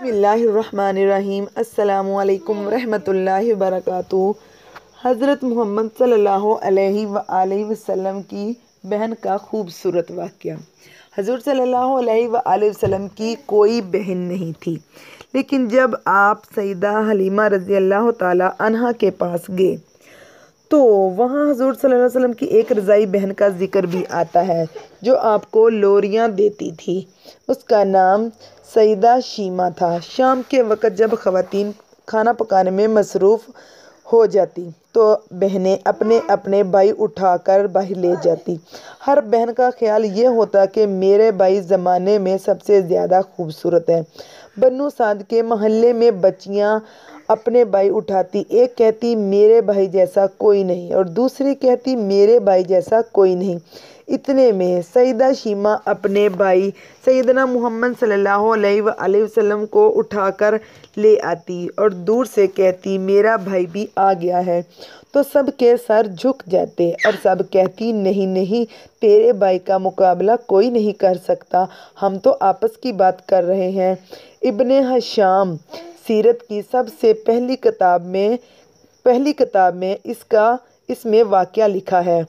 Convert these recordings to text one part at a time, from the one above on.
बिस्मिल्लाहिर्रहमानिर्रहीम। अस्सलामु अलैकुम रहमतुल्लाहि वबरकातुहू। हज़रत मोहम्मद सल्लल्लाहु अलैहि वआलैहि वसल्लम की बहन का खूबसूरत वाक़या। हज़ूर सल्लल्लाहु अलैहि वआलैहि वसल्लम की कोई बहन नहीं थी, लेकिन जब आप सैयदा हलीमा रज़ी अल्लाह ताला अन्हा के पास गए तो वहाँ हज़ूर सल्लल्लाहु अलैहि वसल्लम की एक रज़ाई बहन का ज़िक्र भी आता है जो आपको लोरियाँ देती थी। उसका नाम सैयदा शीमा था। शाम के वक़्त जब ख़वातीन खाना पकाने में मसरूफ़ हो जाती तो बहनें अपने अपने भाई उठाकर बाहर ले जाती। हर बहन का ख्याल ये होता कि मेरे भाई ज़माने में सबसे ज़्यादा खूबसूरत है। बन्नू साद के महल्ले में बच्चियाँ अपने भाई उठाती, एक कहती मेरे भाई जैसा कोई नहीं और दूसरी कहती मेरे भाई जैसा कोई नहीं। इतने में सैयदा शीमा अपने भाई सैयदना मोहम्मद सल्लल्लाहु अलैहि वसल्लम को उठाकर ले आती और दूर से कहती मेरा भाई भी आ गया है। तो सब के सर झुक जाते और सब कहती नहीं नहीं, तेरे भाई का मुकाबला कोई नहीं कर सकता, हम तो आपस की बात कर रहे हैं। इब्ने हशाम सीरत की सबसे पहली किताब में इसमें वाक़या लिखा है।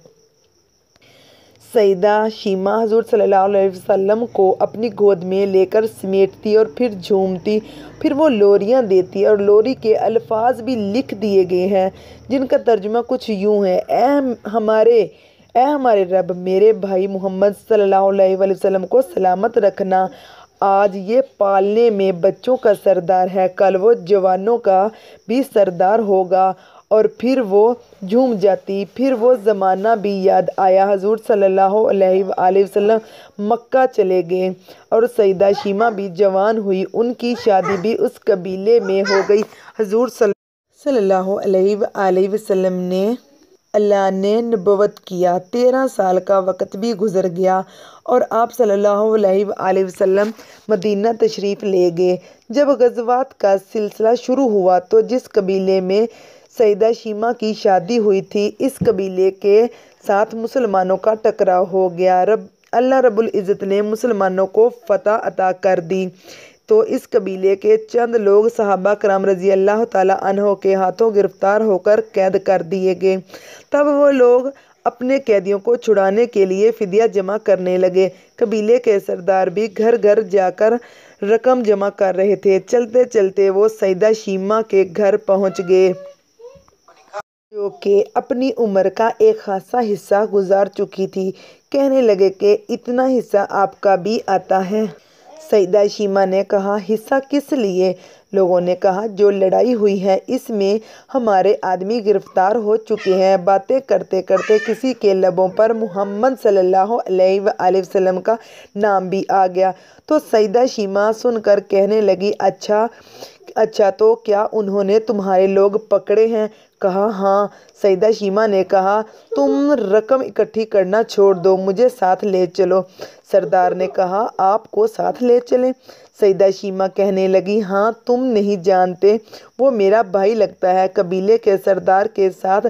सैयदा शीमा हज़ूर सल्लल्लाहु अलैहि वसल्लम को अपनी गोद में लेकर समेटती और फिर झूमती, फिर वो लोरियाँ देती और लोरी के अल्फाज भी लिख दिए गए हैं जिनका तर्जुमा कुछ यूँ है, ए हमारे रब, मेरे भाई मोहम्मद सल्लल्लाहु अलैहि वसल्लम को सलामत रखना। आज ये पालने में बच्चों का सरदार है, कल वो जवानों का भी सरदार होगा। और फिर वो झूम जाती। फिर वो ज़माना भी याद आया। हज़ूर सल्लल्लाहु अलैहि वसल्लम मक्का चले गए और सैयदा शीमा भी जवान हुई, उनकी शादी भी उस कबीले में हो गई। हज़ूर सल्लल्लाहु अलैहि वसल्लम ने अल्लाह ने नबुव्वत किया, 13 साल का वक़्त भी गुज़र गया और आप सल्लल्लाहु अलैहि वसल्लम मदीना तशरीफ़ ले गए। जब ग़ज़वात का सिलसिला शुरू हुआ तो जिस कबीले में सैयदा शीमा की शादी हुई थी, इस कबीले के साथ मुसलमानों का टकराव हो गया। अल्लाह रब्बुल इज़्ज़त ने मुसलमानों को फ़तह अता कर दी तो इस कबीले के चंद लोग सहाबा कराम रज़ी अल्लाह ताला अन्हों के हाथों गिरफ़्तार होकर कैद कर दिए गए। तब वो लोग अपने कैदियों को छुड़ाने के लिए फ़िदिया जमा करने लगे। कबीले के सरदार भी घर घर जाकर रकम जमा कर रहे थे। चलते चलते वो सैयदा शीमा के घर पहुँच गए, जो कि अपनी उम्र का एक खासा हिस्सा गुजार चुकी थी। कहने लगे कि इतना हिस्सा आपका भी आता है। सैयदा शीमा ने कहा, हिस्सा किस लिए? लोगों ने कहा, जो लड़ाई हुई है इसमें हमारे आदमी गिरफ्तार हो चुके हैं। बातें करते करते किसी के लबों पर मोहम्मद सल्लल्लाहु अलैहि वसल्लम का नाम भी आ गया तो सैयदा शीमा सुनकर कहने लगी, अच्छा तो क्या उन्होंने तुम्हारे लोग पकड़े हैं? कहा, हाँ। सैयदा शीमा ने कहा, तुम रकम इकट्ठी करना छोड़ दो, मुझे साथ ले चलो। सरदार ने कहा, आपको साथ ले चलें? सैयदा शीमा कहने लगी, हाँ, तुम नहीं जानते, वो मेरा भाई लगता है। कबीले के सरदार के साथ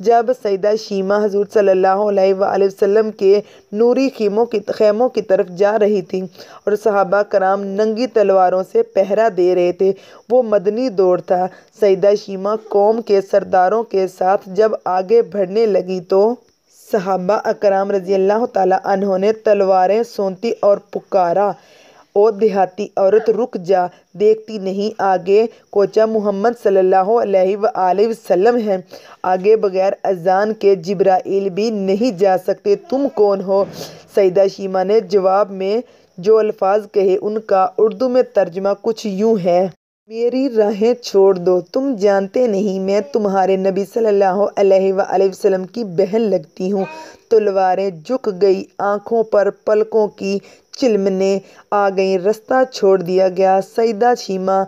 जब सैयदा शीमा हज़ूर सल्लल्लाहु अलैहि वसल्लम के नूरी खैमों की तरफ जा रही थी और सहाबा कराम नंगी तलवारों से पहरा दे रहे थे, वो मदनी दौर था। सैयदा शीमा कौम के सरदारों के साथ जब आगे बढ़ने लगी तो सहाबा अकराम रज़ी अल्लाह ताला अन्हों ने तलवारें सोंती और पुकारा, ओ देहाती औरत रुक जा, देखती नहीं आगे कोचा मोहम्मद सल्लल्लाहु अलैहि वसल्लम है, आगे बगैर अजान के जिब्राइल भी नहीं जा सकते, तुम कौन हो? सैयदा शीमा ने जवाब में जो अल्फाज कहे उनका उर्दू में तर्जुमा कुछ यूँ है, मेरी राहें छोड़ दो, तुम जानते नहीं मैं तुम्हारे नबी सल्लल्लाहु अलैहि वसल्लम की बहन लगती हूँ। तलवारें झुक गई, आँखों पर पलकों की चिलमने आ गई, रास्ता छोड़ दिया गया। सैयदा शीमा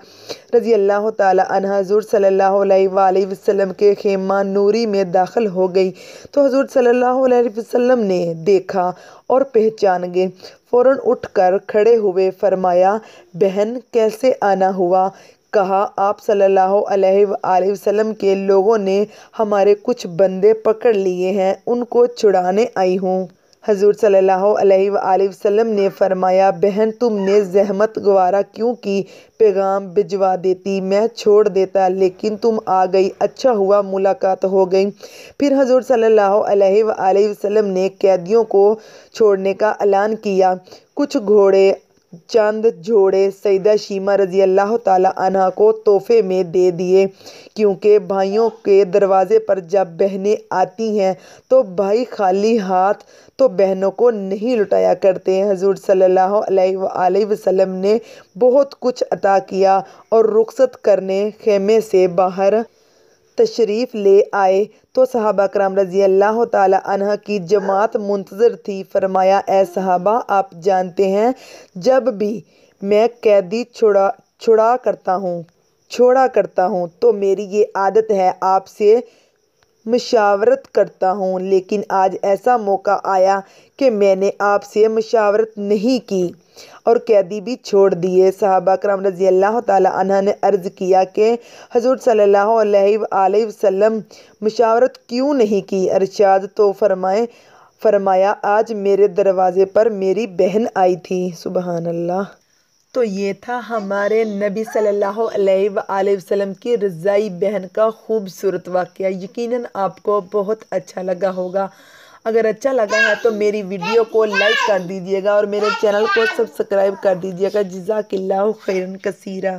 रज़ी अल्लाह ताला अन्हा हज़ूर सल्लल्लाहु अलैहि वसल्लम के खेमा नूरी में दाखिल हो गई तो हज़ूर सल्लल्लाहु अलैहि वसल्लम ने देखा और पहचान गए। फ़ौरन उठकर खड़े हुए, फरमाया, बहन कैसे आना हुआ? कहा, आप सल्लल्लाहु अलैहि वसल्लम के लोगों ने हमारे कुछ बंदे पकड़ लिए हैं, उनको छुड़ाने आई हूँ। حضور صلی اللہ علیہ وآلہ وسلم نے فرمایا، بہن تم نے زحمت گوارا کیوں کی، پیغام بھجوا دیتی، میں چھوڑ دیتا، لیکن تم آ گئی، اچھا ہوا ملاقات ہو گئی۔ پھر حضور صلی اللہ علیہ وآلہ وسلم نے قیدیوں کو چھوڑنے کا اعلان کیا۔ کچھ گھوڑے، چند جوڑے سیدہ شیمہ رضی اللہ تعالیٰ عنہا کو تحفے میں دے دیے، کیونکہ بھائیوں کے دروازے پر جب بہنیں آتی ہیں تو بھائی خالی ہاتھ تو بہنوں کو نہیں لوٹایا کرتے۔ حضور صلی اللہ علیہ وآلہ وسلم نے بہت کچھ عطا کیا اور رخصت کرنے خیمے سے باہر تشریف لے آئے تو صحابہ کرام رضی اللہ تعالیٰ عنہ کی جماعت منتظر تھی۔ فرمایا، اے صحابہ، آپ جانتے ہیں جب بھی میں قیدی چھوڑا کرتا ہوں تو میری یہ عادت ہے، آپ سے مشاورت کرتا ہوں، لیکن آج ایسا موقع آیا کہ میں نے آپ سے مشاورت نہیں کی اور قیدی بھی چھوڑ دیے۔ صحابہ کرام رضی اللہ تعالیٰ عنہ نے عرض کیا کہ حضور صلی اللہ علیہ وآلہ وسلم مشاورت کیوں نہیں کی؟ ارشاد تو فرمایا، آج میرے دروازے پر میری بہن آئی تھی۔ سبحان اللہ۔ تو یہ تھا ہمارے نبی صلی اللہ علیہ وآلہ وسلم کی رضائی بہن کا خوبصورت واقعہ۔ یقیناً آپ کو بہت اچھا لگا ہوگا۔ اگر اچھا لگا ہے تو میری ویڈیو کو لائک کر دیجیے گا اور میرے چینل کو سبسکرائب کر دیجیے گا۔ جزاک اللہ خیرا کثیرا۔